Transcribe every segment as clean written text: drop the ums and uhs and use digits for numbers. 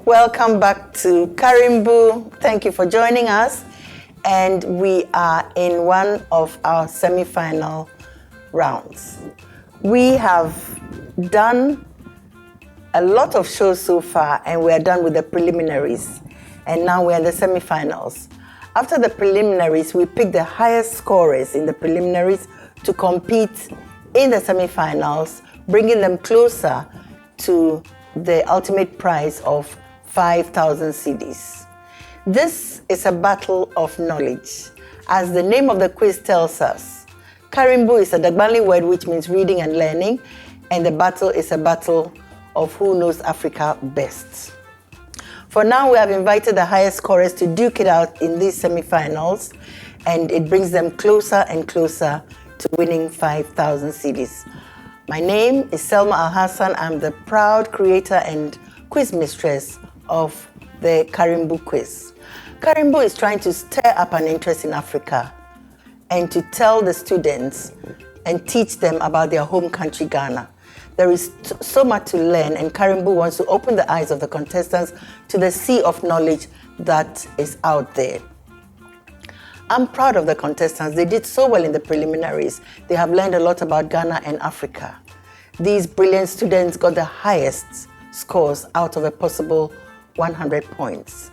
Welcome back to Karimbu. Thank you for joining us. And we are in one of our semi-final rounds. We have done a lot of shows so far, and we are done with the preliminaries. And now we're in the semi-finals. After the preliminaries, we pick the highest scorers in the preliminaries to compete in the semi-finals, bringing them closer to the ultimate prize of 5,000 cedis. This is a battle of knowledge. As the name of the quiz tells us, Karimbu is a Dagbali word which means reading and learning, and the battle is a battle of who knows Africa best. For now, we have invited the highest scorers to duke it out in these semi-finals, and it brings them closer and closer to winning 5,000 cedis. My name is Selma Al-Hassan. I'm the proud creator and quiz mistress of the Karimbu quiz. Karimbu is trying to stir up an interest in Africa and to tell the students and teach them about their home country, Ghana. There is so much to learn, and Karimbu wants to open the eyes of the contestants to the sea of knowledge that is out there. I'm proud of the contestants. They did so well in the preliminaries. They have learned a lot about Ghana and Africa. These brilliant students got the highest scores out of a possible 100 points.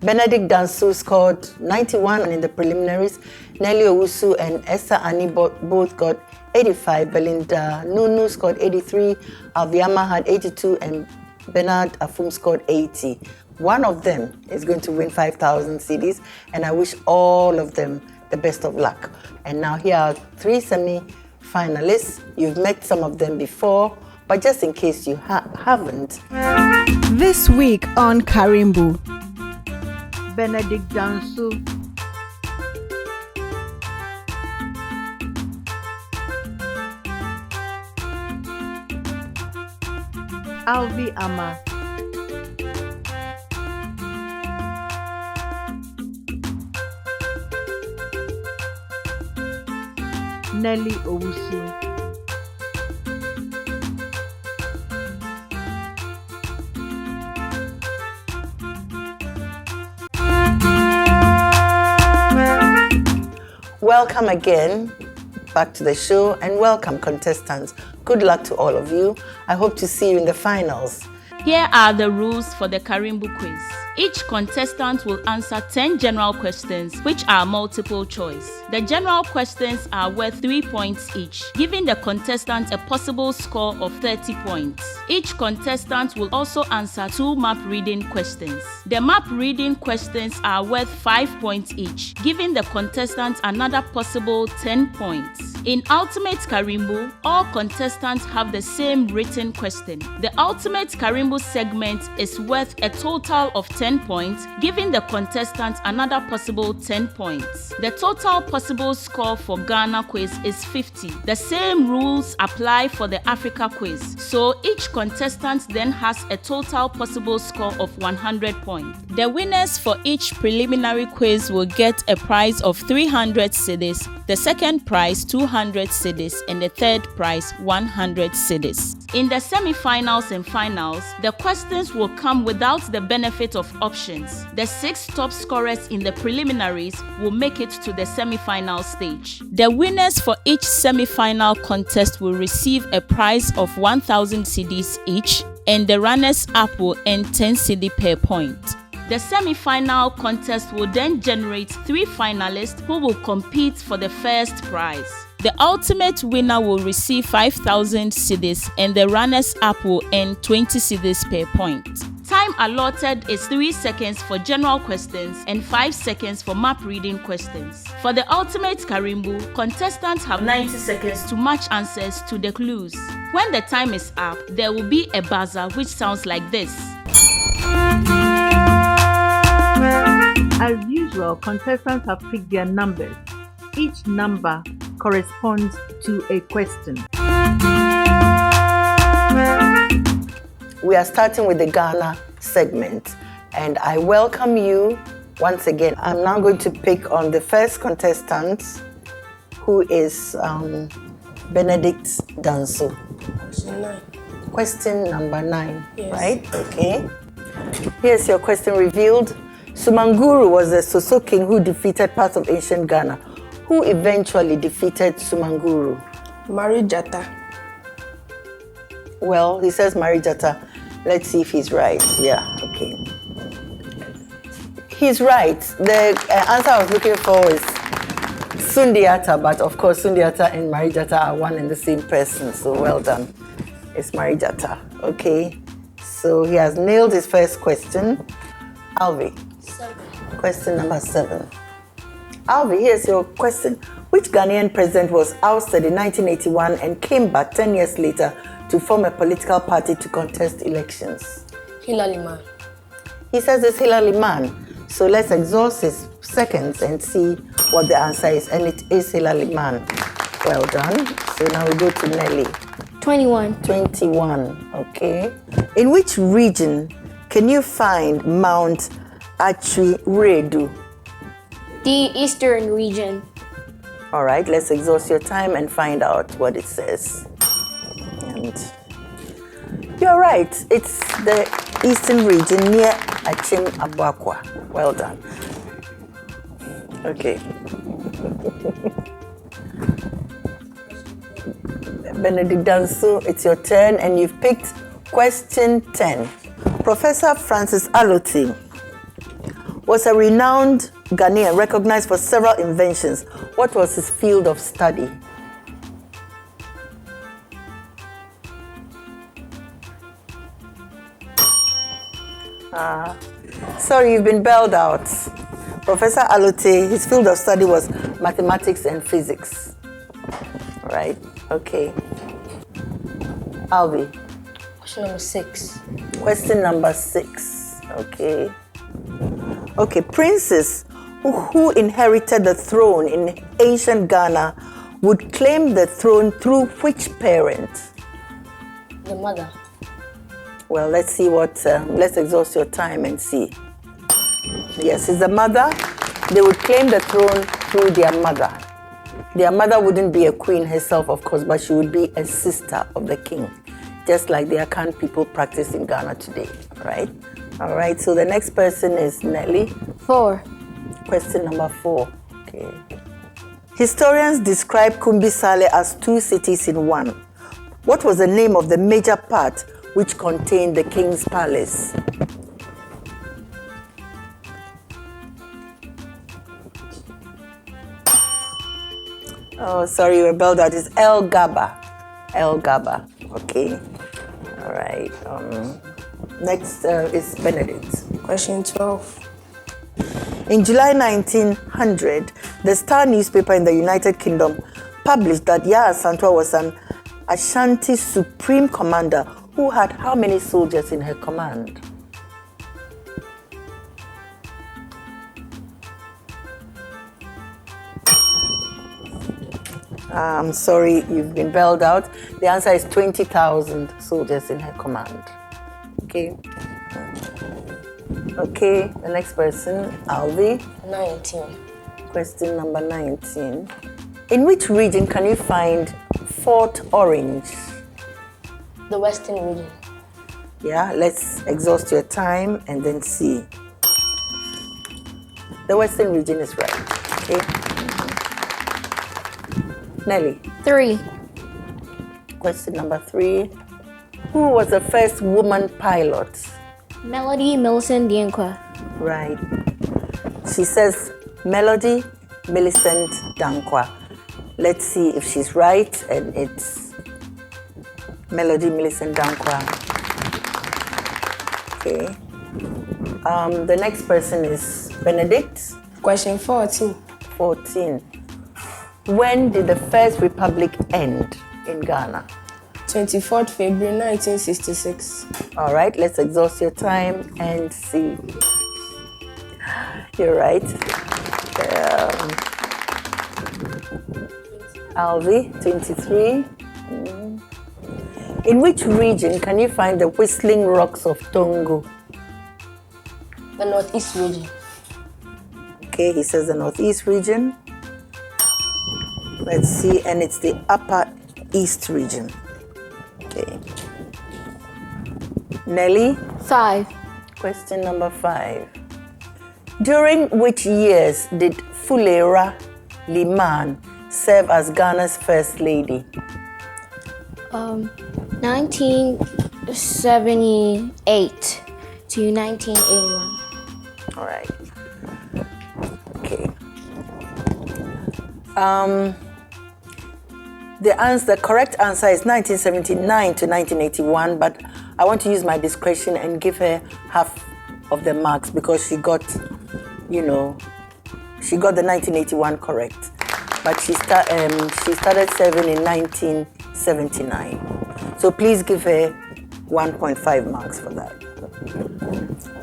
Benedict Dansu scored 91 in the preliminaries. Nelly Owusu and Esther Ani both got 85. Belinda Nunu scored 83. Alviama had 82, and Bernard Afum scored 80. One of them is going to win 5,000 cedis, and I wish all of them the best of luck. And now here are 3 semi-finalists. You've met some of them before, but just in case you haven't. This week on Karimbu, Benedict Dansu, Alvi Ama, Nelly Owusu, Welcome again back to the show, and welcome contestants. Good luck to all of you. I hope to see you in the finals. Here are the rules for the Karimbu quiz. Each contestant will answer 10 general questions, which are multiple choice. The general questions are worth 3 points each, giving the contestant a possible score of 30 points. Each contestant will also answer 2 map reading questions. The map reading questions are worth 5 points each, giving the contestant another possible 10 points. In Ultimate Karimbu, all contestants have the same written question. The Ultimate Karimbu segment is worth a total of 10 points, giving the contestant another possible 10 points. The total possible score for Ghana quiz is 50. The same rules apply for the Africa quiz, so each contestant then has a total possible score of 100 points. The winners for each preliminary quiz will get a prize of 300 cedis, the second prize 200 cedis, and the third prize 100 cedis. In the semi-finals and finals, the questions will come without the benefit of options. The 6 top scorers in the preliminaries will make it to the semi-final stage. The winners for each semi-final contest will receive a prize of 1,000 cedis each, and the runners-up will earn 10 cedi per point. The semi-final contest will then generate 3 finalists who will compete for the first prize. The ultimate winner will receive 5,000 cedis, and the runners-up will earn 20 cedis per point. Time allotted is 3 seconds for general questions and 5 seconds for map reading questions. For the Ultimate Karimbu, contestants have 90 seconds to match answers to the clues. When the time is up, there will be a buzzer which sounds like this. As usual, contestants have picked their numbers. Each number corresponds to a question. We are starting with the Ghana segment, and I welcome you once again. I'm now going to pick on the first contestant, who is Benedict Danso. Question 9. Question number 9, Yes. right? Okay. Here's your question revealed. Sumanguru was a Soso king who defeated parts of ancient Ghana. Who eventually defeated Sumanguru? Marijata. Well, he says Marijata. Let's see if he's right. Yeah, okay. He's right. The answer I was looking for is Sundiata, but of course Sundiata and Marijata are one and the same person, so well done. It's Marijata. Okay, so he has nailed his first question. Alvi. 7. Question number 7. Alvi, here's your question. Which Ghanaian president was ousted in 1981 and came back 10 years later to form a political party to contest elections? Hilary Man. He says it's Hilary Man. So let's exhaust his seconds and see what the answer is. And it is Hilary Man. Well done. So now we go to Nelly. 21. 21. Okay. In which region can you find Mount Achirredu? The Eastern region. All right, let's exhaust your time and find out what it says. And you're right. It's the Eastern region near Achim Abuakwa. Well done. Okay. Benedict Danso, it's your turn, and you've picked question 10. Professor Francis Alote was a renowned Ghanaian recognized for several inventions. What was his field of study? Sorry, you've been bailed out. Professor Alote, his field of study was mathematics and physics. All right, okay. Alvi. Question number 6. Question number 6. Okay. Okay, princes who inherited the throne in ancient Ghana would claim the throne through which parent? The mother. Well, let's see what, let's exhaust your time and see. Yes, it's the mother. They would claim the throne through their mother. Their mother wouldn't be a queen herself, of course, but she would be a sister of the king, just like the Akan people practice in Ghana today, right? All right, so the next person is Nelly. 4. Question number 4. Okay. Historians describe Kumbi Sale as 2 cities in one. What was the name of the major part which contained the king's palace? Oh, sorry, you were bailed out. It's El Gaba. El Gaba. Okay. All right. Next is Benedict. Question 12. In July 1900, the Star newspaper in the United Kingdom published that Yaa Asantewaa was an Ashanti supreme commander who had how many soldiers in her command? I'm sorry, you've been bailed out. The answer is 20,000 soldiers in her command. Okay. Okay, the next person, Alvi. 19. Question number 19. In which region can you find Fort Orange? The Western region. Yeah, let's exhaust your time and then see. The Western region is right. Okay. Nelly. 3. Question number 3. Who was the first woman pilot? Melody Millicent Dienkwa. Right. She says Melody Millicent Dankwa. Let's see if she's right, and it's Melody Millicent Dankwa. Okay. The next person is Benedict. Question 14. 14. When did the First Republic end in Ghana? 24th February 1966. All right, let's exhaust your time and see. You're right. Alvi, 23. In which region can you find the Whistling Rocks of Tongo? The Northeast region. Okay, he says the Northeast region. Let's see, and it's the Upper East region. Okay. Nelly, 5. Question number 5. During which years did Fulera Liman serve as Ghana's first lady? 1978 to 1981. All right. Okay. The correct answer is 1979 to 1981, but I want to use my discretion and give her half of the marks because she got, she got the 1981 correct. But she started serving in 1979. So please give her 1.5 marks for that.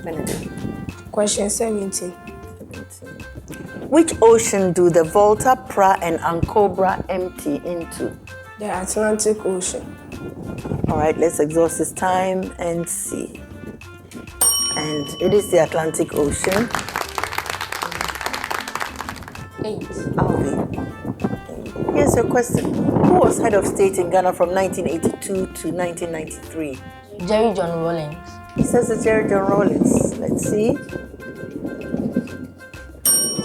Benedict. Question 17. Which ocean do the Volta, Pra, and Ancobra empty into? The Atlantic Ocean. All right, let's exhaust this time and see. And it is the Atlantic Ocean. 8. Alvin. Here's your question. Who was head of state in Ghana from 1982 to 1993? Jerry John Rawlings. He says it's Jerry John Rawlings. Let's see.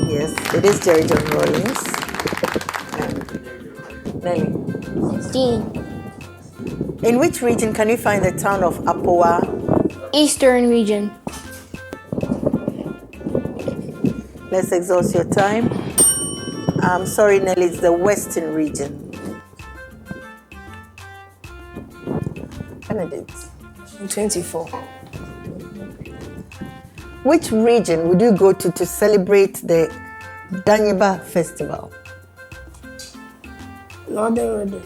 Yes, it is Jerry John Rawlings. Nelly. 16. In which region can you find the town of Apoa? Eastern region. Let's exhaust your time. I'm sorry, Nelly, it's the Western region. Benedict. 24. Which region would you go to celebrate the Danyaba festival? Northern region.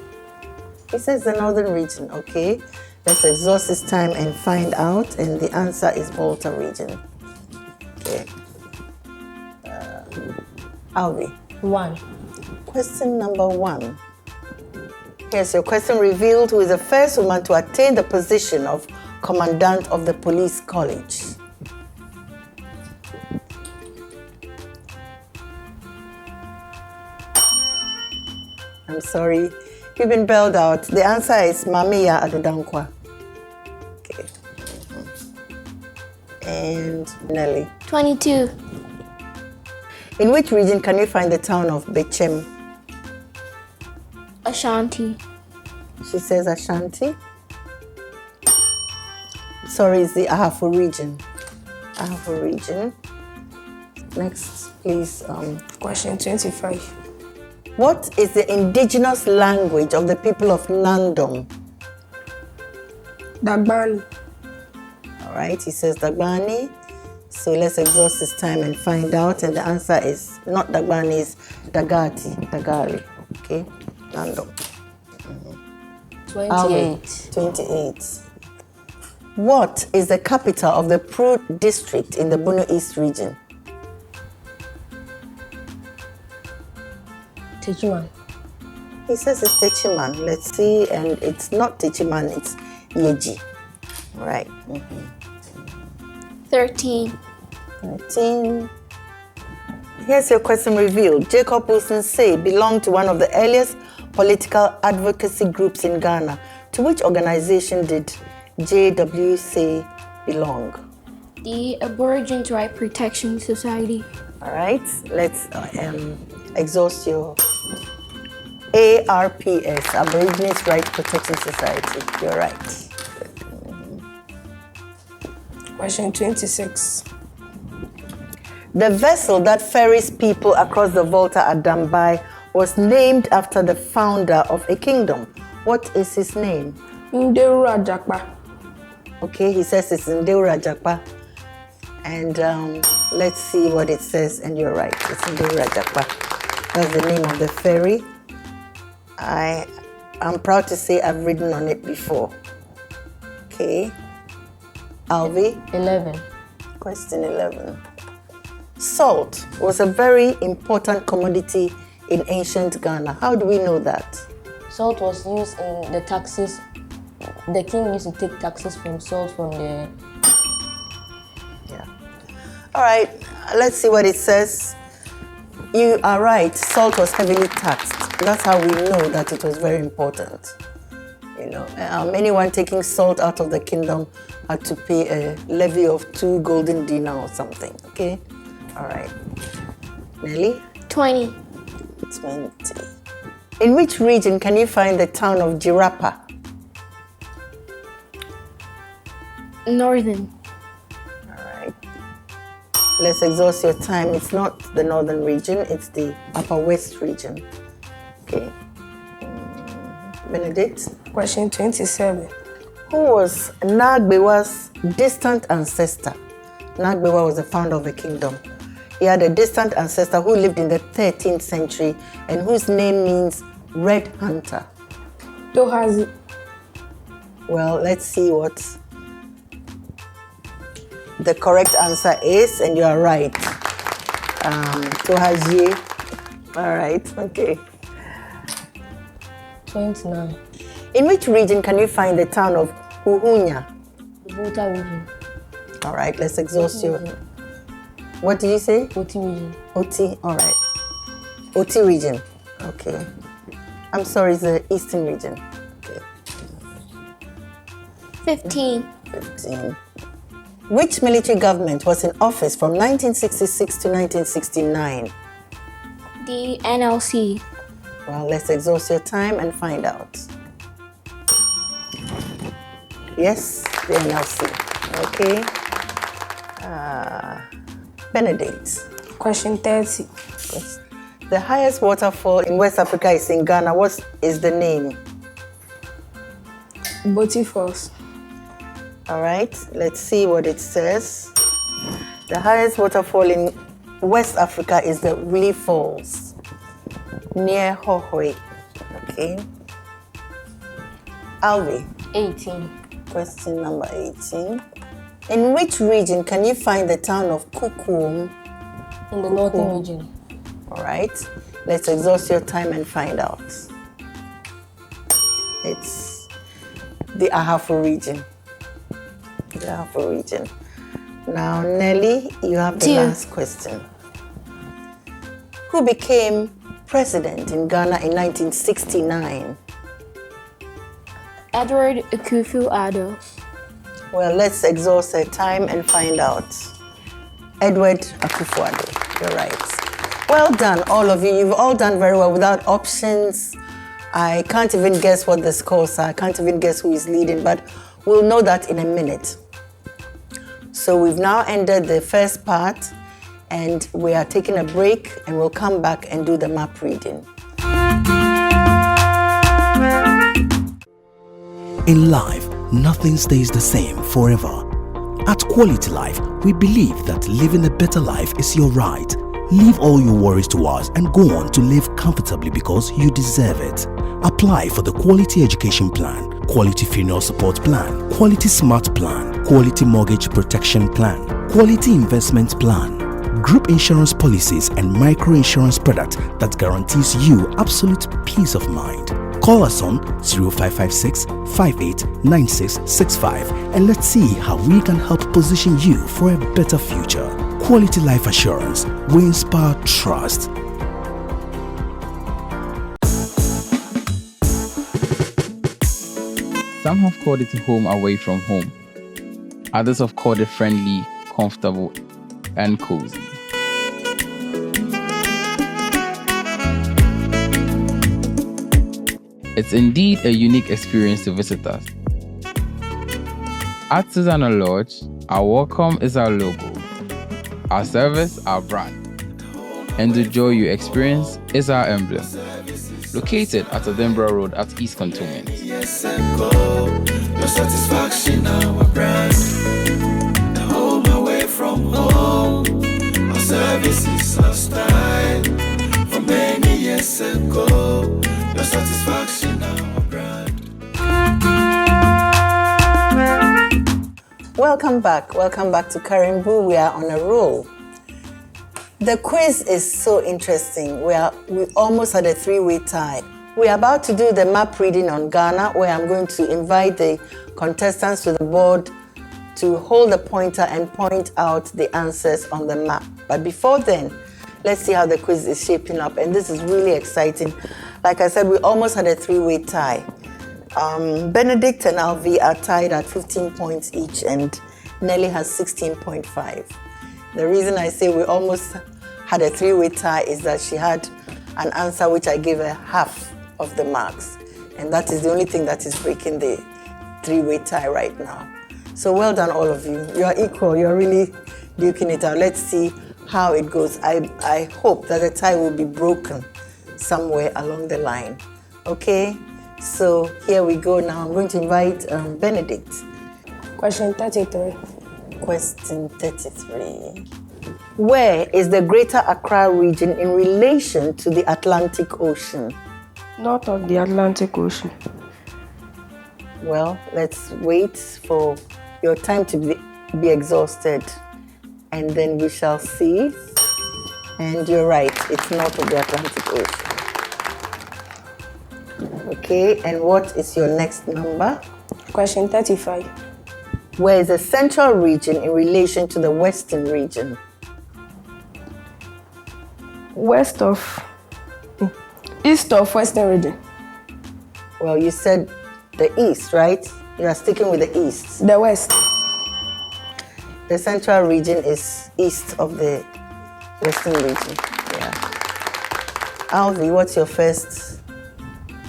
It says the northern region, okay. Let's exhaust this time and find out, and the answer is Volta region. Okay. Alvi. 1. Question number 1. Here's your question. Revealed who is the first woman to attain the position of Commandant of the Police College. I'm sorry, you've been bailed out. The answer is Mamiya Adodankwa. Okay. And Nelly. 22. In which region can you find the town of Bechem? Ashanti. She says Ashanti. Sorry, it's the Ahafo region. Ahafo region. Next, please. Question 25. What is the indigenous language of the people of Nandom? Dagbani. All right, he says Dagbani. So let's exhaust this time and find out. And the answer is not Dagbani, it's Dagati, Dagari. Okay, Nandom. 28. 28. What is the capital of the Pru district in the Bono East region? Techiman. He says it's Techiman. Let's see, and it's not Techiman, it's Yeji. All right. 13. 13. Here's your question revealed. Jacob Wilson Say belonged to one of the earliest political advocacy groups in Ghana. To which organization did JW Say belong? The Aborigines Right Protection Society. All right, let's exhaust your ARPS, Aborigines Right Protection Society. You're right. Question 26. The vessel that ferries people across the Volta at Dambai was named after the founder of a kingdom. What is his name? Nderu Ajakpa. Okay, he says it's Nderu Ajakpa. And let's see what it says, and you're right, it's Nderu Ajakpa. That's the name of the ferry. I'm proud to say I've ridden on it before. Okay. Alvi? 11. Question 11. Salt was a very important commodity in ancient Ghana. How do we know that? Salt was used in the taxes. The king used to take taxes from salt from the... Yeah. All right, let's see what it says. You are right, salt was heavily taxed. That's how we know that it was very important Anyone taking salt out of the kingdom had to pay a levy of 2 golden dinar or something. Okay? All right. Nelly? 20. 20. In which region can you find the town of Jirapa? Northern. All right. Let's exhaust your time. It's not the northern region, it's the upper west region. Okay. Benedict? Question 27. Who was Nagbewa's distant ancestor? Nagbewa was the founder of the kingdom. He had a distant ancestor who lived in the 13th century and whose name means red hunter. Tohazi. Well, let's see what the correct answer is, and you are right. Tohaji. All right, okay. 29. In which region can you find the town of Uhunya? Volta region. All right, let's exhaust your... What did you say? Oti region. Oti, all right. Oti region, okay. I'm sorry, it's the eastern region. Okay. 15. 15. Which military government was in office from 1966 to 1969? The NLC. Well, let's exhaust your time and find out. Yes, the NLC. Okay. Benedict. Question 30. Yes. The highest waterfall in West Africa is in Ghana. What is the name? Boti Falls. All right, let's see what it says. The highest waterfall in West Africa is the Uli Falls, near Hohoi. Okay. Alvi. 18. Question number 18. In which region can you find the town of Kukum? In the northern region. All right, let's exhaust your time and find out. It's the Ahafo region. The Ahafo region. Now, Nelly, you have the 2. last question. Who became president in Ghana in 1969? Edward Akufo-Addo. Well, let's exhaust our time and find out. Edward Akufo-Addo, you're right. Well done, all of you. You've all done very well without options. I can't even guess what the scores are. I can't even guess who is leading, but we'll know that in a minute. So we've now ended the first part, and we are taking a break, and we'll come back and do the map reading. In life, nothing stays the same forever. At Quality Life, we believe that living a better life is your right. Leave all your worries to us and go on to live comfortably because you deserve it. Apply for the Quality Education Plan, Quality Funeral Support Plan, Quality Smart Plan, Quality Mortgage Protection Plan, Quality Investment Plan, group insurance policies and micro-insurance product that guarantees you absolute peace of mind. Call us on 0556 589665 and let's see how we can help position you for a better future. Quality Life Assurance, we inspire trust. Some have called it home away from home. Others have called it friendly, comfortable, and cozy. It's indeed a unique experience to visit us. At Susanna Lodge, our welcome is our logo, our service, our brand, and the joy you experience is our emblem. Located at Edinburgh Road at East Cantonment. Yes, and go. Your satisfaction, our brand. The home away from home. Our service is our style. For many years ago. Your satisfaction, our brand. Welcome back to Karimbu. We are on a roll. The quiz is so interesting. We almost had a 3-way tie. We're about to do the map reading on Ghana, where I'm going to invite the contestants to the board to hold the pointer and point out the answers on the map. But before then, let's see how the quiz is shaping up. And this is really exciting. Like I said, we almost had a 3-way tie. Benedict and Alvi are tied at 15 points each, and Nelly has 16.5. The reason I say we almost had a three-way tie is that she had an answer which I gave her half of the marks. And that is the only thing that is breaking the three-way tie right now. So well done, all of you. You are equal. You're really duking it out. Let's see how it goes. I hope that the tie will be broken somewhere along the line. Okay? So here we go now. I'm going to invite Benedict. Question 33. Question 33. Where is the Greater Accra region in relation to the Atlantic Ocean? North of the Atlantic Ocean. Well, let's wait for your time to be exhausted, and then we shall see. And you're right, it's north of the Atlantic Ocean. Okay, and what is your next number? Question 35. Where is the Central region in relation to the Western region? East of Western region. Well, you said the East, right? You are sticking with the East. The West. The Central region is east of the Western region. Yeah. Alvi, what's your first?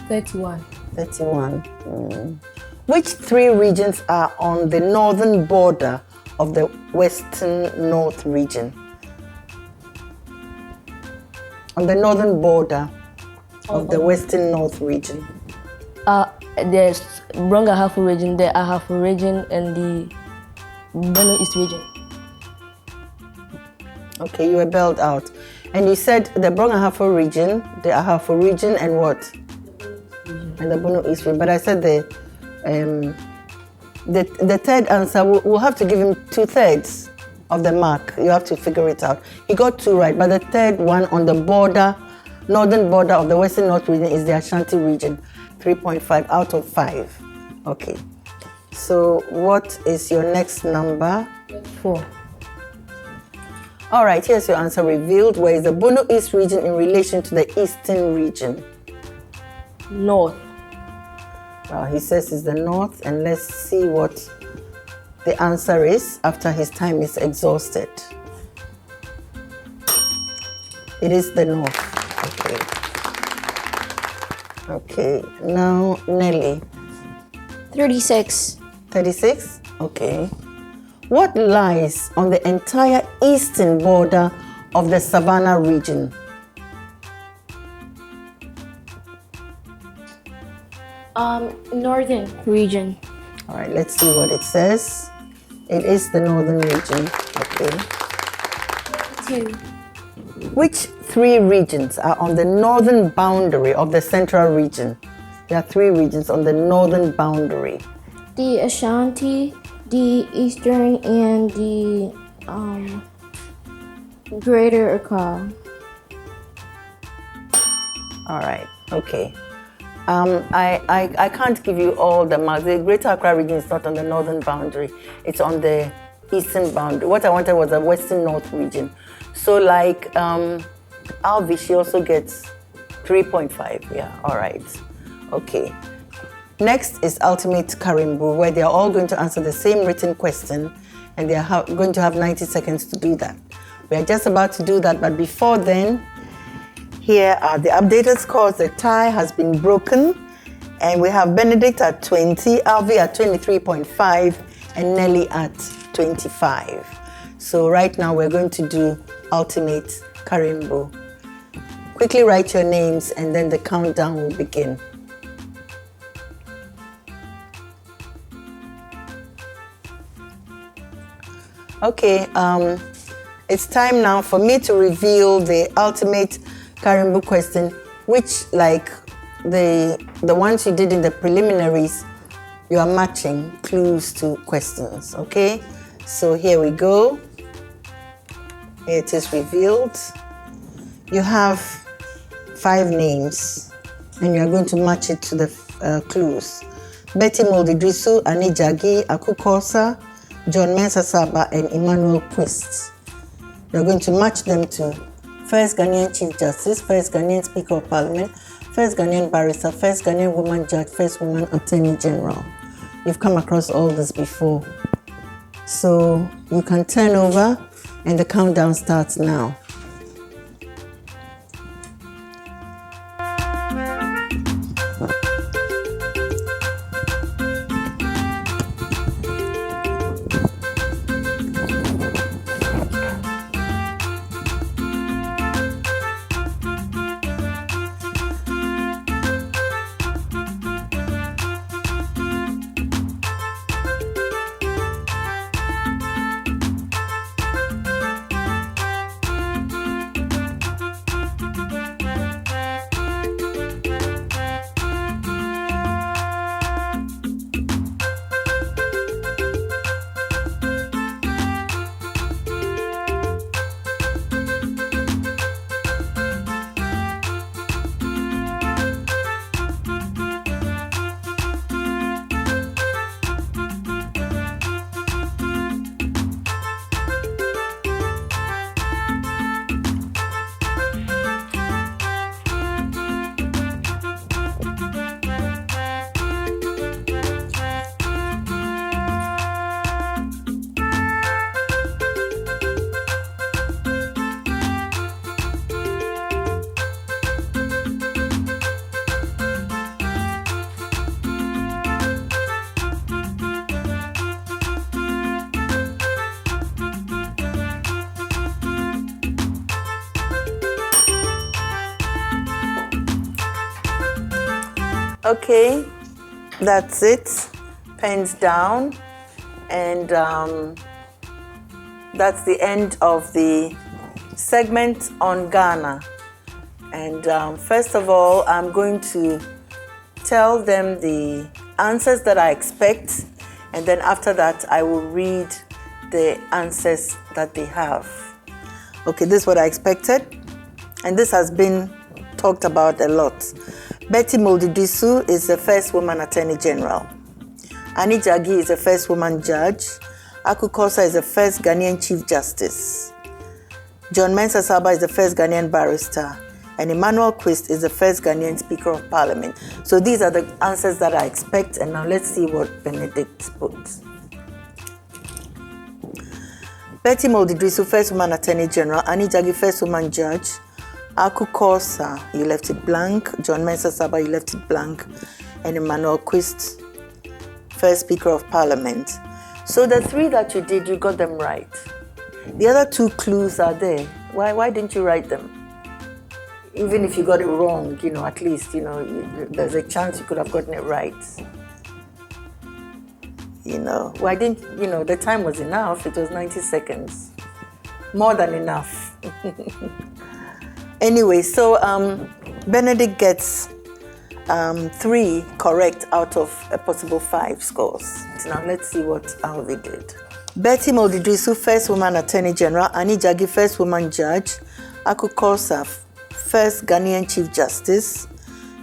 31. 31. Which three regions are on the northern border of the Western North region? On the northern border of the Western North region. There's Bronga Hafu region, the Ahafu region, and the Bono East region. Okay, you were bailed out. And you said the Bronga Hafu region, the Ahafu region, and what? And the Bono East region. But I said the third answer, we'll have to give him 2/3 of the mark. You have to figure it out. He got 2 right, but the third one on the border, northern border of the Western North region is the Ashanti region. 3.5 out of 5. Okay. So what is your next number? 4. All right, here's your answer revealed. Where is the Bono East region in relation to the Eastern region? North. Well, he says it's the north, and let's see what the answer is after his time is exhausted. It is the north. Okay. Okay, now Nelly. 36. 36? Okay. What lies on the entire eastern border of the Savannah region? Northern region. All right, let's see what it says. It is the northern region. Okay. 2. Which 3 regions are on the northern boundary of the central region? There are 3 regions on the northern boundary. The Ashanti, the Eastern, and the Greater Accra. All right, okay. I can't give you all the marks. The Greater Accra region is not on the northern boundary. It's on the eastern boundary. What I wanted was the Western North region. So like Alvi, she also gets 3.5. Yeah, all right. Okay. Next is Ultimate Karimbu, where they are all going to answer the same written question, and they are going to have 90 seconds to do that. We are just about to do that, but before then, here are the updated scores. The tie has been broken, and we have Benedict at 20, Alvi at 23.5, and Nelly at 25. So right now we're going to do Ultimate Karimbu. Quickly write your names, and then the countdown will begin. Okay, it's time now for me to reveal the Ultimate Karimbu question, which, like the ones you did in the preliminaries, you are matching clues to questions, okay? So here we go. Here it is revealed. You have 5 names, and you are going to match it to the clues. Betty Moldidrisu, Ani Jagi, Akukosa, John Mensah Saba, and Emmanuel Quist. You're going to match them to First Ghanaian Chief Justice, First Ghanaian Speaker of Parliament, first Ghanaian barrister, first Ghanaian woman judge, first woman attorney general. You've come across all this before. So you can turn over and the countdown starts now. Okay, that's it. Pens down, and that's the end of the segment on Ghana. And first of all, I'm going to tell them the answers that I expect, and then after that, I will read the answers that they have. Okay, this is what I expected, and this has been talked about a lot. Betty Moldidisu is the first woman attorney general. Annie Jagi is the first woman judge. Aku Kosa is the first Ghanaian chief justice. John Mensah Saba is the first Ghanaian barrister. And Emmanuel Quist is the first Ghanaian speaker of parliament. So these are the answers that I expect. And now let's see what Benedict put. Betty Moldidisu, first woman attorney general. Annie Jagi, first woman judge. Aku Kosa, you left it blank. John Mensah Saba, you left it blank. And Emmanuel Quist, first Speaker of Parliament. So the three that you did, you got them right. The other two clues are there. Why didn't you write them? Even if you got it wrong, at least, there's a chance you could have gotten it right. Why didn't, the time was enough. It was 90 seconds. More than enough. Anyway, so Benedict gets 3 correct out of a possible 5 scores. So now let's see how they did. Betty Moldidisu, first woman attorney general. Annie Jagi, first woman judge. Aku Kosa, first Ghanaian chief justice.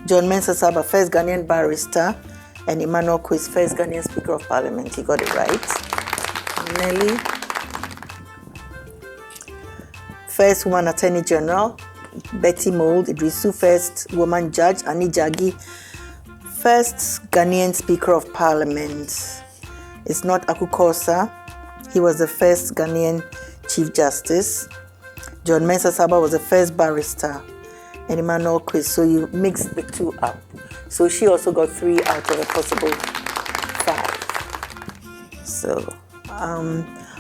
John Mensah Saba, first Ghanaian barrister. And Emmanuel Quist, first Ghanaian speaker of parliament. He got it right. Nelly, first woman attorney general. Betty Moldidisu, first woman judge. Annie Jagi, first Ghanaian speaker of parliament. It's not Aku Kosa. He was the first Ghanaian chief justice. John Mensah Saba was the first barrister. And Emmanuel Quist. So you mixed the two up. So she also got 3 out of a possible 5. So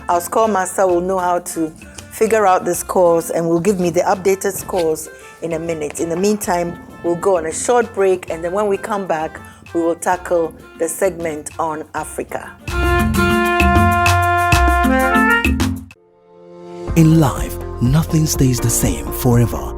our score master will know how to figure out the scores and will give me the updated scores in a minute. In the meantime, we'll go on a short break, and then when we come back, we will tackle the segment on Africa. In life, nothing stays the same forever.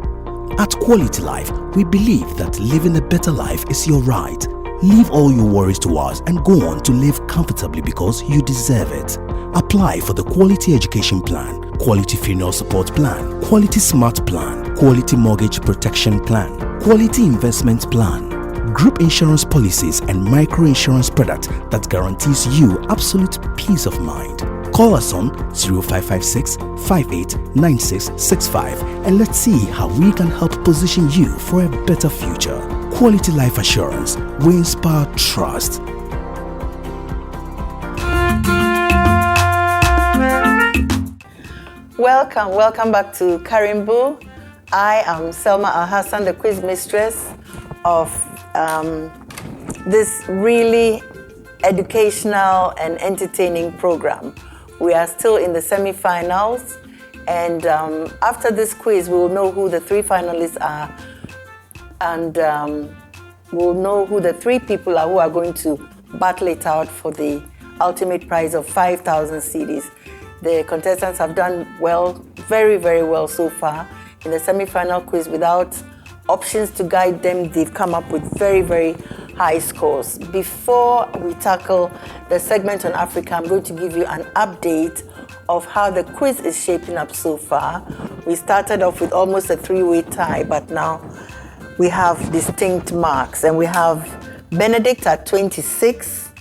At Quality Life, we believe that living a better life is your right. Leave all your worries to us and go on to live comfortably because you deserve it. Apply for the Quality Education Plan, Quality Funeral Support Plan, Quality Smart Plan, Quality Mortgage Protection Plan, Quality Investment Plan, group insurance policies and micro-insurance product that guarantees you absolute peace of mind. Call us on 0556 589665 and let's see how we can help position you for a better future. Quality Life Assurance. We inspire trust. Welcome back to Karimbu. I am Selma Al-Hassan, the quiz mistress of this really educational and entertaining program. We are still in the semi-finals, and after this quiz, we will know who the 3 finalists are, and we'll know who the 3 people are who are going to battle it out for the ultimate prize of 5,000 cedis. The contestants have done well, very, very well so far in the semi-final quiz. Without options to guide them, they've come up with very, very high scores. Before we tackle the segment on Africa, I'm going to give you an update of how the quiz is shaping up so far. We started off with almost a 3-way tie, but now we have distinct marks, and we have Benedict at 26.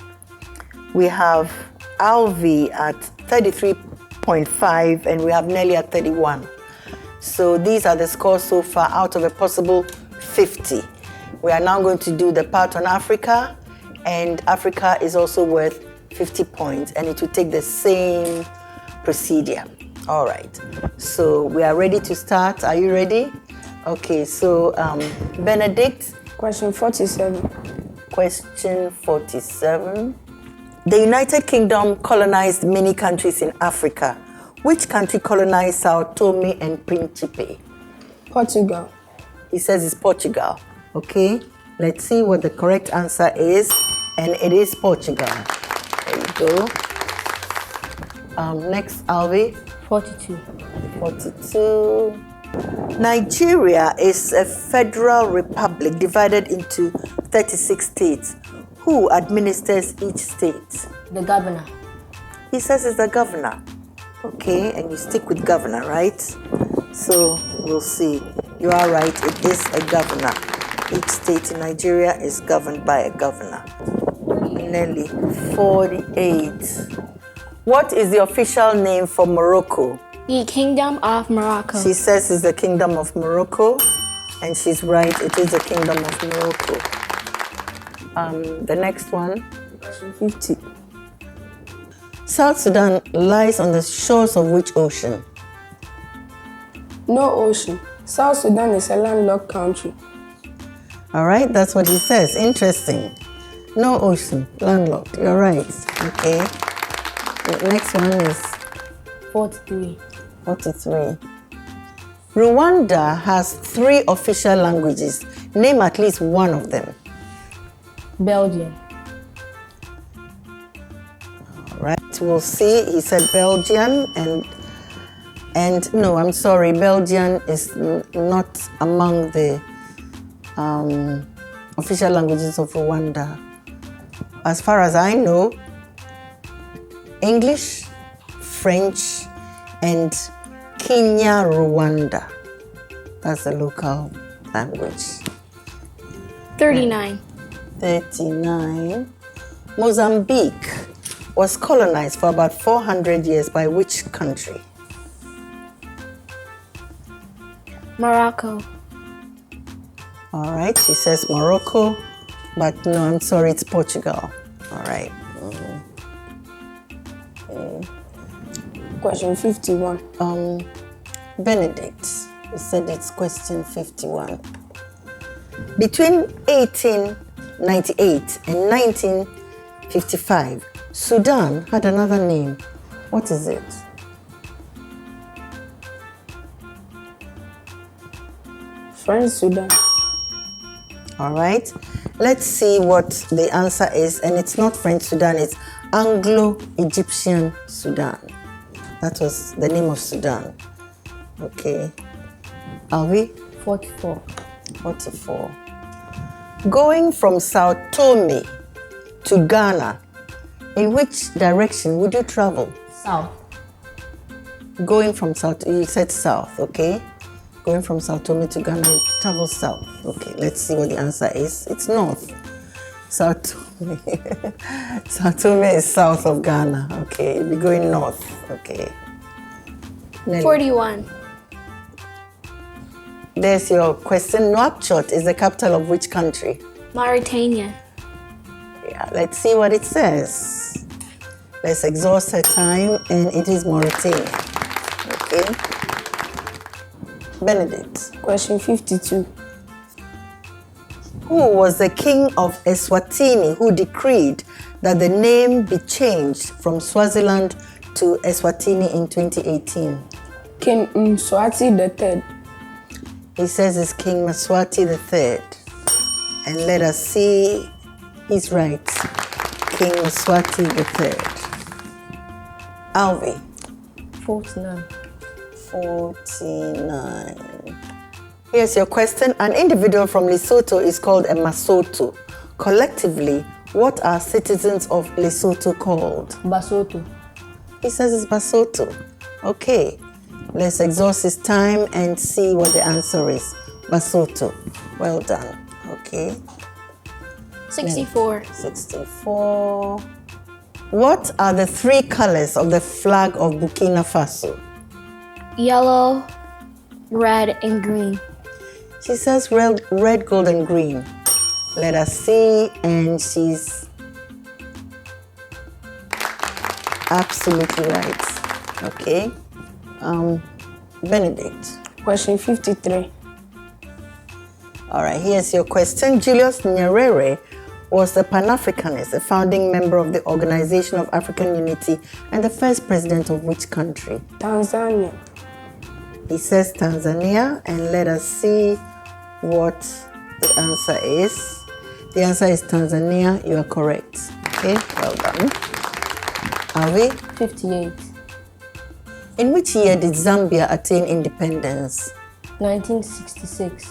We have Alvi at 33.5, and we have Nelly at 31. So these are the scores so far out of a possible 50. We are now going to do the part on Africa, and Africa is also worth 50 points, and it will take the same procedure. All right, so we are ready to start. Are you ready? Okay, so Benedict. Question 47. Question 47. The United Kingdom colonized many countries in Africa. Which country colonized Sao Tome and Principe? Portugal. He says it's Portugal. Okay, let's see what the correct answer is. And it is Portugal. There you go. Next, Alvi. 42. 42. Nigeria is a federal republic divided into 36 states. Who administers each state? The governor. He says it's the governor. Okay, and you stick with governor, right? So we'll see. You are right, it is a governor. Each state in Nigeria is governed by a governor. Nelly, 48. What is the official name for Morocco? The Kingdom of Morocco. She says it's the Kingdom of Morocco, and she's right, it is the Kingdom of Morocco. The next one. 50. South Sudan lies on the shores of which ocean? No ocean. South Sudan is a landlocked country. All right, that's what he says. Interesting. No ocean, landlocked. You're right. Okay. The next one is 43. 43. Rwanda has 3 official languages. Name at least one of them. Belgium. All right, we'll see. He said Belgian, and no, I'm sorry, Belgian is not among the official languages of Rwanda. As far as I know, English, French, and Kenya-Rwanda. That's the local language. 39. 39. Mozambique was colonized for about 400 years by which country? Morocco. All right, she says Morocco, but no, I'm sorry, it's Portugal. All right. Okay. Question 51. Benedict, you said it's question 51. Between 1898 and 1955, Sudan had another name. What is it? French Sudan. All right, let's see what the answer is. And it's not French Sudan, it's Anglo-Egyptian Sudan. That was the name of Sudan. Okay. Are we? 44. 44. Going from Sao Tome to Ghana, in which direction would you travel? South. Going from South, you said south, okay? Going from Sao Tome to Ghana, you travel south. Okay, let's see what the answer is. It's north. Sao Tome. Sao Tome is south of Ghana. Okay, we're going north. Okay. Nelly. 41. There's your question. Nouakchott is the capital of which country? Mauritania. Yeah, let's see what it says. Let's exhaust her time, and it is Mauritania. Okay. Benedict. Question 52. Who was the king of Eswatini who decreed that the name be changed from Swaziland to Eswatini in 2018? King Mswati III. He says it's King Mswati III. And let us see, he's right. King Mswati III. Alvi. 49. 49. Here's your question. An individual from Lesotho is called a Masoto. Collectively, what are citizens of Lesotho called? Basotho. He says it's Basotho. Okay. Let's exhaust his time and see what the answer is. Basotho. Well done. Okay. 64. 64. What are the three colors of the flag of Burkina Faso? Yellow, red, and green. She says red, gold, and green. Let us see, and she's absolutely right. Okay. Benedict. Question 53. All right, here's your question. Julius Nyerere was a Pan-Africanist, a founding member of the Organization of African Unity, and the first president of which country? Tanzania. He says Tanzania, and let us see what the answer is. The answer is Tanzania. You are correct. Okay, well done. Avi? 58. In which year did Zambia attain independence? 1966.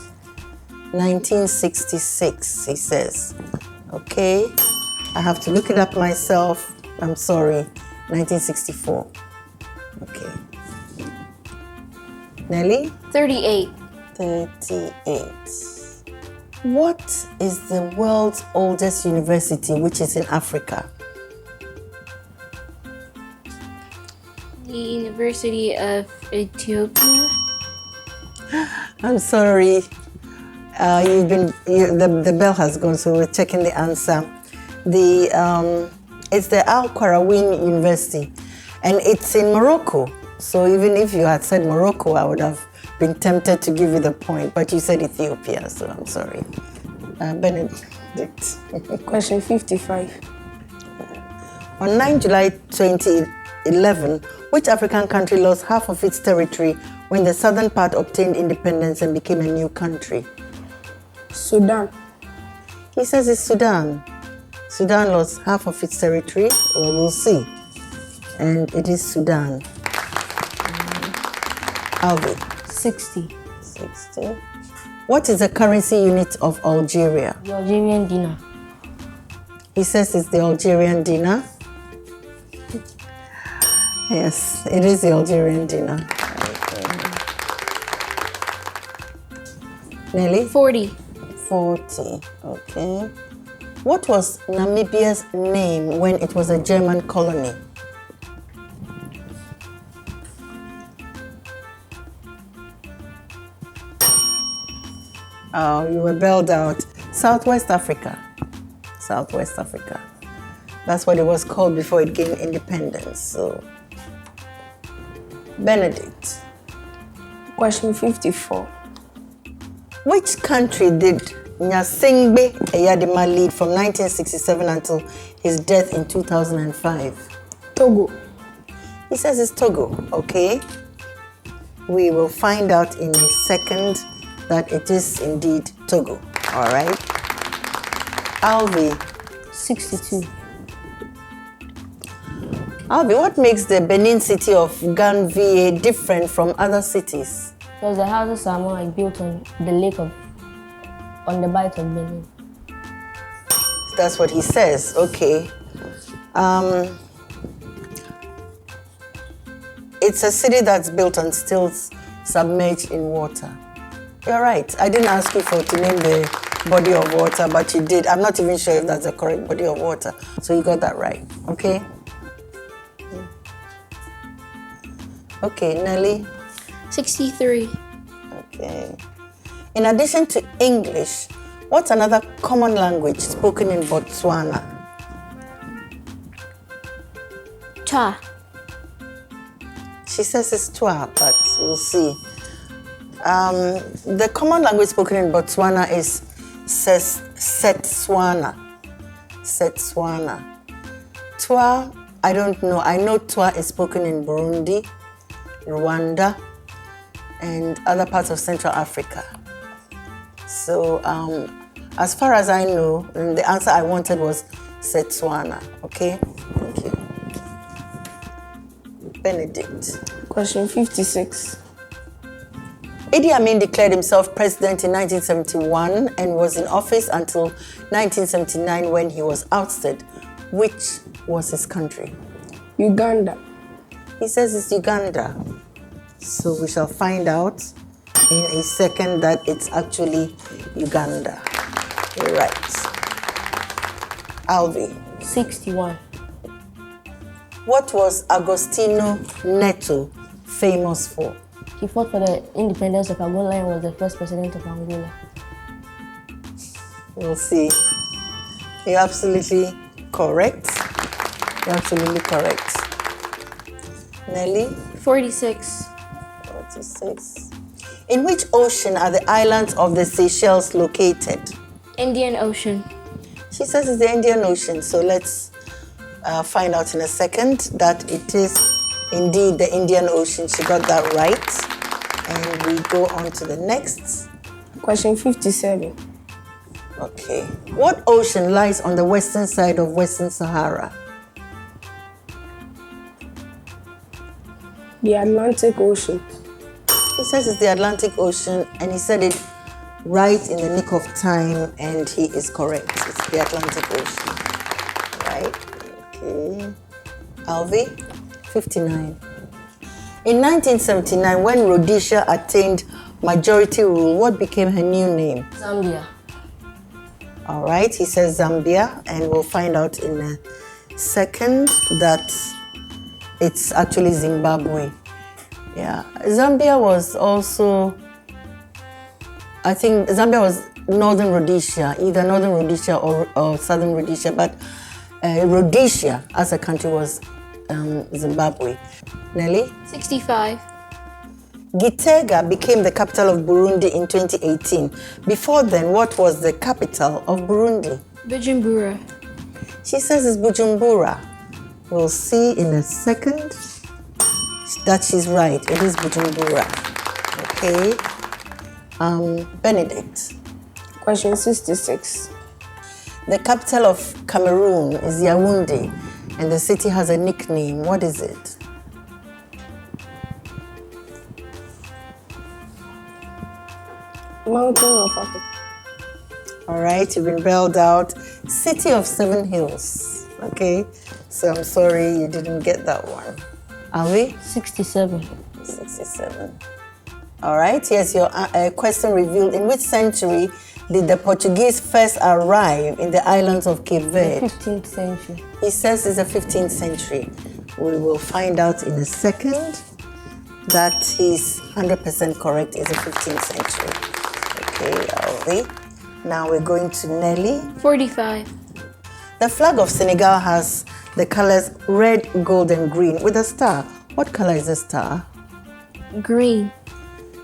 1966, he says. Okay, I have to look it up myself. I'm sorry. 1964. Okay. Nelly? 38. 38. What is the world's oldest university which is in Africa? The University of Ethiopia. I'm sorry. The bell has gone, so we're checking the answer. It's the Al Qarawin University, and it's in Morocco. So even if you had said Morocco, I would have been tempted to give you the point, but you said Ethiopia, so I'm sorry. Benedict. Question 55. On 9 July 2011, which African country lost half of its territory when the southern part obtained independence and became a new country? Sudan. He says it's Sudan. Sudan lost half of its territory. Well, we'll see. And it is Sudan. Alvi. 60. 60. What is the currency unit of Algeria? The Algerian dinar. He says it's the Algerian dinar. Yes, it is the Algerian dinar. Nelly? 40. 40. Okay. What was Namibia's name when it was a German colony? Oh, you were bailed out. Southwest Africa. Southwest Africa. That's what it was called before it gained independence. So, Benedict. Question 54. Which country did Nyasingbe Eyadema lead from 1967 until his death in 2005? Togo. He says it's Togo, okay? We will find out in a second that it is indeed Togo, all right? Alvi. 62. Alvi, what makes the Benin city of Ganvie different from other cities? Because the houses are more like built on the lake on the bight of Benin. That's what he says, okay. It's a city that's built on stilts submerged in water. You're right. I didn't ask you to name the body of water, but you did. I'm not even sure if that's the correct body of water. So you got that right, okay? Okay, Nelly. 63. Okay. In addition to English, what's another common language spoken in Botswana? Cha. She says it's Twa, but we'll see. The common language spoken in Botswana is Setswana. Setswana. Twa, I don't know. I know Twa is spoken in Burundi, Rwanda, and other parts of Central Africa. So, as far as I know, the answer I wanted was Setswana. Okay? Thank you. Benedict. Question 56. Idi Amin declared himself president in 1971 and was in office until 1979 when he was ousted. Which was his country? Uganda. He says it's Uganda. So we shall find out in a second that it's actually Uganda. You're right. Alvi. 61. What was Agostino Neto famous for? He fought for the independence of Angola and was the first president of Angola. We'll see. You're absolutely correct. You're absolutely correct. Nelly? 46. 46. In which ocean are the islands of the Seychelles located? Indian Ocean. She says it's the Indian Ocean, so let's find out in a second that it is indeed the Indian Ocean. She got that right. And we go on to the next. Question 57. Okay. What ocean lies on the western side of Western Sahara? The Atlantic Ocean. He says it's the Atlantic Ocean, and he said it right in the nick of time, and he is correct. It's the Atlantic Ocean. Right? Okay. Alvi? 59. In 1979, when Rhodesia attained majority rule, what became her new name? Zambia. All right, he says Zambia, and we'll find out in a second that it's actually Zimbabwe. Yeah, Zambia was also, I think Zambia was Northern Rhodesia, either Northern Rhodesia or Southern Rhodesia, but Rhodesia as a country was Zimbabwe. Nelly? 65. Gitega became the capital of Burundi in 2018. Before then, what was the capital of Burundi? Bujumbura. She says it's Bujumbura. We'll see in a second that she's right. It is Bujumbura. Okay. Benedict. Question 66. The capital of Cameroon is Yaoundé, and the city has a nickname. What is it? Mountain of Africa. All right, you've been bailed out. City of Seven Hills. Okay, so I'm sorry you didn't get that one. Are we? 67. 67. All right, here's your question revealed. In which century did the Portuguese first arrive in the islands of Cape Verde? 15th century. He says it's the 15th century. We will find out in a second that he's 100% correct. It's the 15th century. Okay, Alvi. Now we're going to Nelly. 45. The flag of Senegal has the colors red, gold, and green with a star. What color is the star? Green.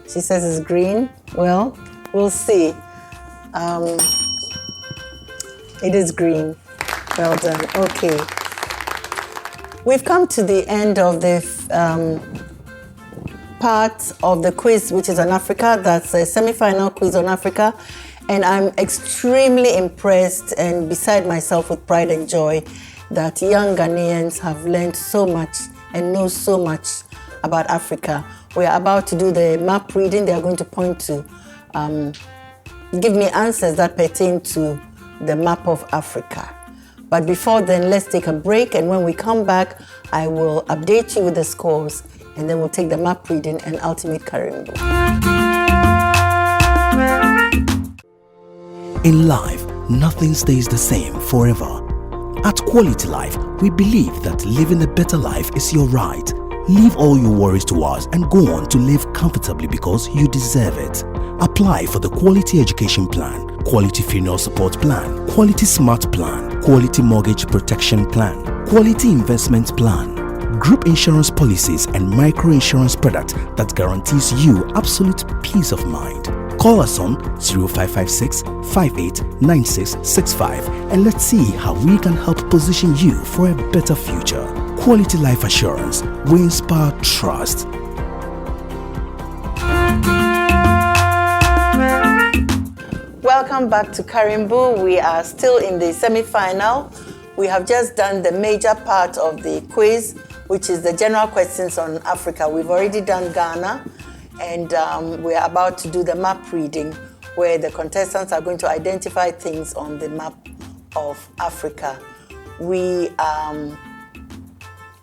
She says it's green. Well, we'll see. It is green. Well done. Okay. We've come to the end of the part of the quiz, which is on Africa. That's a semi-final quiz on Africa. And I'm extremely impressed and beside myself with pride and joy that young Ghanaians have learned so much and know so much about Africa. We are about to do the map reading. They are going to point to, give me answers that pertain to the map of Africa. But before then, let's take a break. And when we come back, I will update you with the scores. And then we'll take the map reading and ultimate Karimbu. In life, nothing stays the same forever. At Quality Life, we believe that living a better life is your right. Leave all your worries to us and go on to live comfortably because you deserve it. Apply for the Quality Education Plan, Quality Funeral Support Plan, Quality Smart Plan, Quality Mortgage Protection Plan, Quality Investment Plan, group insurance policies and micro-insurance product that guarantees you absolute peace of mind. Call us on 0556 589665 and let's see how we can help position you for a better future. Quality Life Assurance. We inspire trust. Welcome back to Karimbu. We are still in the semi-final. We have just done the major part of the quiz, which is the general questions on Africa. We've already done Ghana, and we're about to do the map reading, where the contestants are going to identify things on the map of Africa.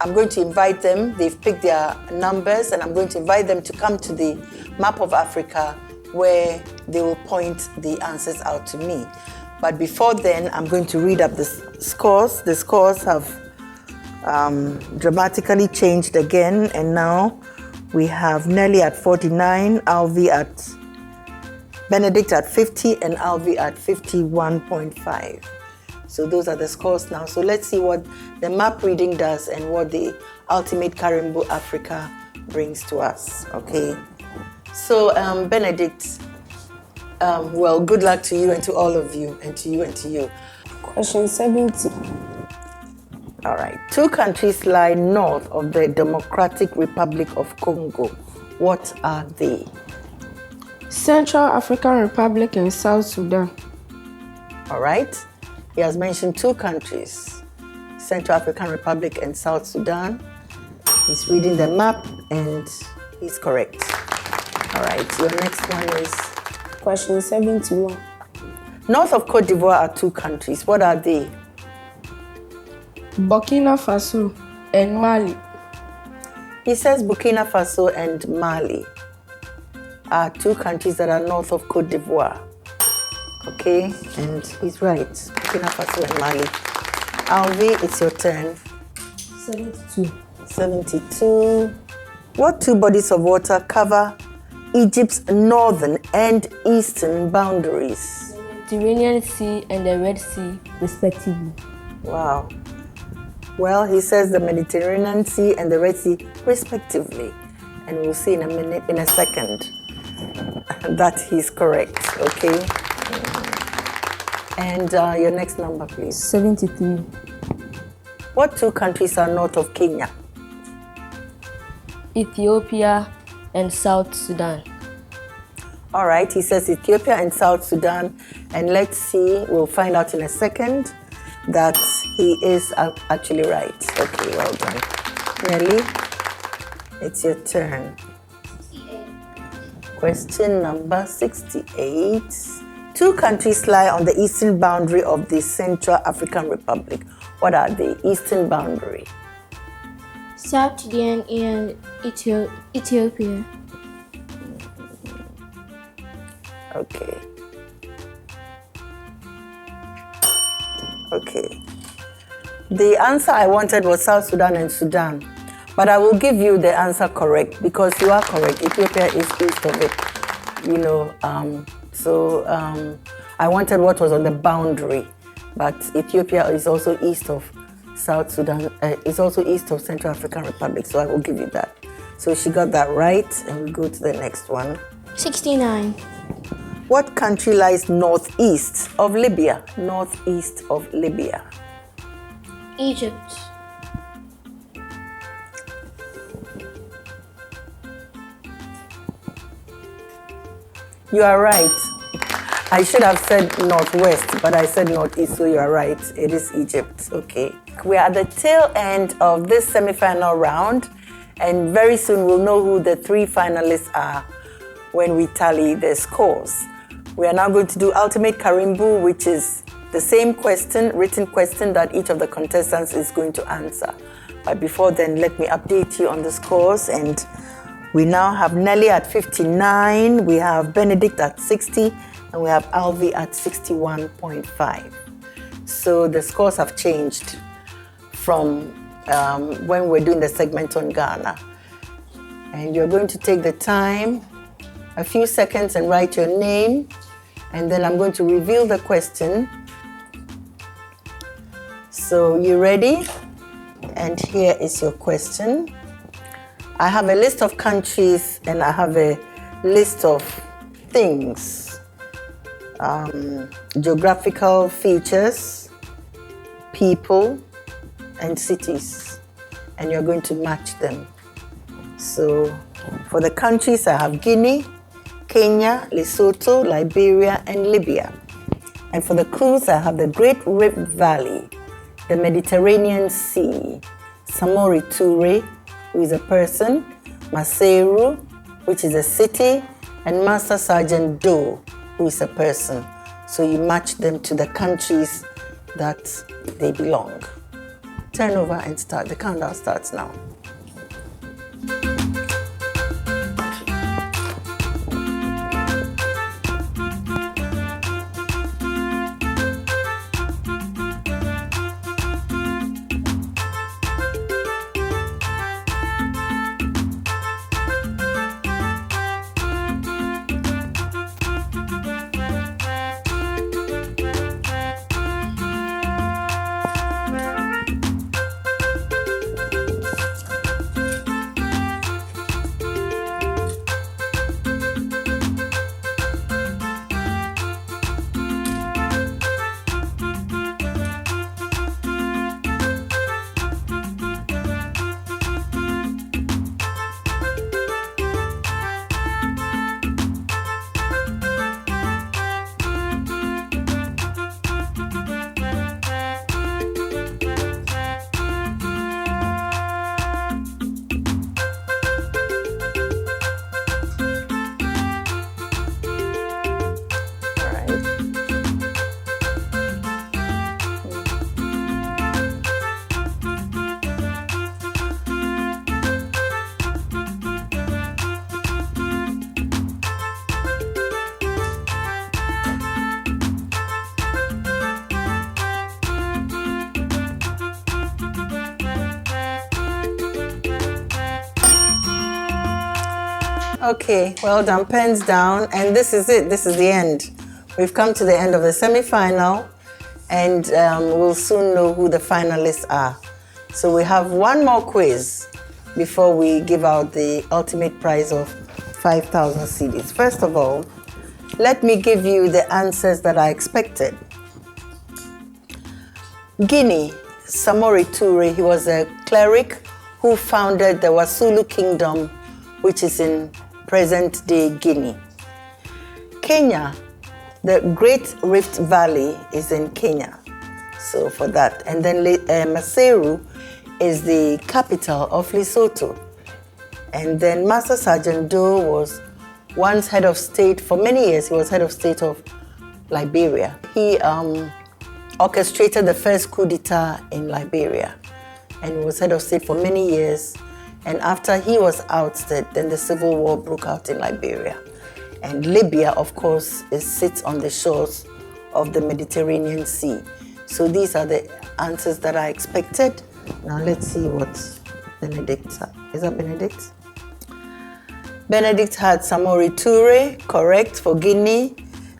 I'm going to invite them. They've picked their numbers, and I'm going to invite them to come to the map of Africa, where they will point the answers out to me. But before then, I'm going to read up the scores. The scores have dramatically changed again, and now we have Nelly at 49, Benedict at 50, and Alvi at 51.5. So those are the scores now. So let's see what the map reading does and what the Ultimate Karimbu Africa brings to us. Okay. So Benedict, well, good luck to you and to all of you, and to you and to you. Question 70. All right. 2 countries lie north of the Democratic Republic of Congo. What are they? Central African Republic and South Sudan. All right. He has mentioned 2 countries, Central African Republic and South Sudan. He's reading the map and he's correct. All right. Your next one is? Question 71. North of Cote d'Ivoire are 2 countries. What are they? Burkina Faso and Mali. He says Burkina Faso and Mali are 2 countries that are north of Cote d'Ivoire. Okay, and he's right. Burkina Faso and Mali. Alvi, it's your turn. 72. 72. What 2 bodies of water cover Egypt's northern and eastern boundaries? The Mediterranean Sea and the Red Sea, respectively. Wow. Well, he says the Mediterranean Sea and the Red Sea, respectively. And we'll see in a second that he's correct, okay? And your next number, please. 73. What 2 countries are north of Kenya? Ethiopia and South Sudan. All right, he says Ethiopia and South Sudan. And let's see, we'll find out in a second that he is actually right. Okay, well done. Nelly, it's your turn. Question number 68. 2 countries lie on the eastern boundary of the Central African Republic. What are the eastern boundary? South Sudan and Ethiopia. Okay. Okay. The answer I wanted was South Sudan and Sudan. But I will give you the answer correct because you are correct. Ethiopia is east of it. You know, I wanted what was on the boundary. But Ethiopia is also east of South Sudan, is also east of Central African Republic. So I will give you that. So she got that right, and we go to the next one. 69. What country lies northeast of Libya? Northeast of Libya. Egypt. You are right. I should have said northwest, but I said northeast, so you are right. It is Egypt. Okay. We are at the tail end of this semi-final round, and very soon we'll know who the 3 finalists are when we tally their scores. We are now going to do Ultimate Karimbu, which is the same question, written question that each of the contestants is going to answer. But before then, let me update you on the scores. And we now have Nelly at 59, we have Benedict at 60, and we have Alvi at 61.5. So the scores have changed from when we're doing the segment on Ghana. And you're going to take the time, a few seconds, and write your name, and then I'm going to reveal the question. So you ready? And here is your question. I have a list of countries and I have a list of things, geographical features, people, and cities, and you're going to match them. So for the countries, I have Guinea, Kenya, Lesotho, Liberia, and Libya. And for the clues, I have the Great Rift Valley, the Mediterranean Sea, Samori Toure, who is a person, Maseru, which is a city, and Master Sergeant Doe, who is a person. So you match them to the countries that they belong. Turn over and start. The countdown starts now. Okay, well done, pens down, and this is it, this is the end. We've come to the end of the semi-final, and we'll soon know who the finalists are. So we have one more quiz before we give out the ultimate prize of 5,000 cedis. First of all, let me give you the answers that I expected. Guinea, Samori Toure, he was a cleric who founded the Wasulu Kingdom, which is in present-day Guinea. Kenya, the Great Rift Valley is in Kenya, so for that. And then Maseru is the capital of Lesotho. And then Master Sergeant Doe was once head of state, for many years he was head of state of Liberia. He orchestrated the first coup d'etat in Liberia and was head of state for many years. And after he was ousted, then the civil war broke out in Liberia. And Libya, of course, sits on the shores of the Mediterranean Sea. So these are the answers that I expected. Now let's see what Benedict had. Is that Benedict? Benedict had Samori Toure, correct, for Guinea,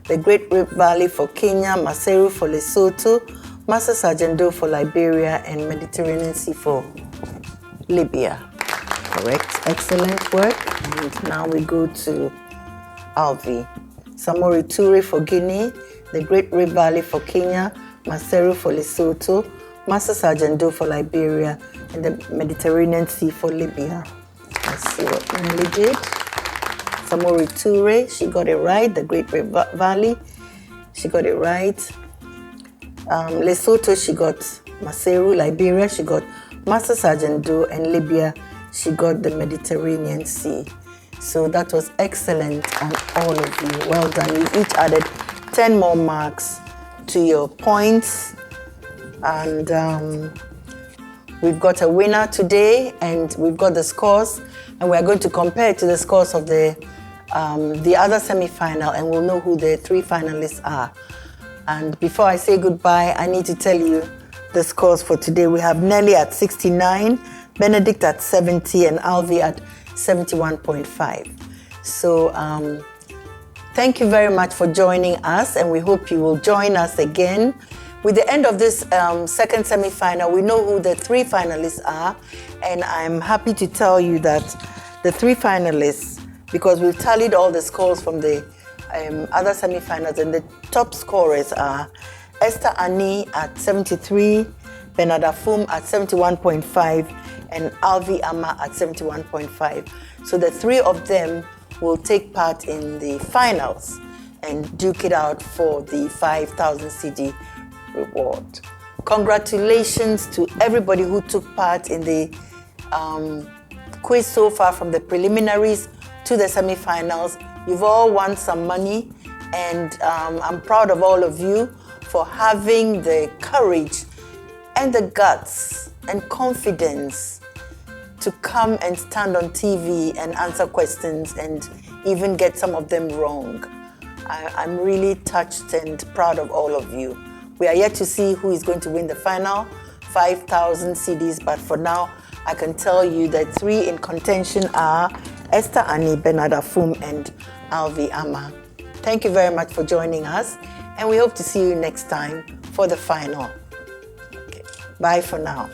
the Great Rift Valley for Kenya, Maseru for Lesotho, Master Sergeant Doe for Liberia, and Mediterranean Sea for Libya. Correct, excellent work. And now we go to Alvi. Samori Toure for Guinea, the Great Rift Valley for Kenya, Maseru for Lesotho, Master Sergeant Doe for Liberia, and the Mediterranean Sea for Libya. Let's see what Nelly did. Samori Toure, she got it right, the Great Rift Valley, she got it right. Lesotho, she got Maseru. Liberia, she got Master Sergeant Doe, and Libya, she got the Mediterranean Sea. So that was excellent on all of you. Well done. You each added 10 more marks to your points. And we've got a winner today, and we've got the scores, and we're going to compare it to the scores of the the other semi-final, and we'll know who the 3 finalists are. And before I say goodbye, I need to tell you the scores for today. We have Nelly at 69, Benedict at 70, and Alvi at 71.5. So thank you very much for joining us, and we hope you will join us again. With the end of this second semi-final, we know who the 3 finalists are, and I'm happy to tell you that the 3 finalists, because we've tallied all the scores from the other semi-finals, and the top scorers are Esther Ani at 73, Bernard Afum at 71.5, and Alvi Ama at 71.5. So the 3 of them will take part in the finals and duke it out for the 5,000 CD reward. Congratulations to everybody who took part in the quiz so far, from the preliminaries to the semi-finals. You've all won some money, and I'm proud of all of you for having the courage and the guts and confidence to come and stand on TV and answer questions and even get some of them wrong. I'm really touched and proud of all of you. We are yet to see who is going to win the final 5,000 CDs, but for now, I can tell you that 3 in contention are Esther Ani, Bernard Afum, and Alvi Ama. Thank you very much for joining us, and we hope to see you next time for the final. Okay. Bye for now.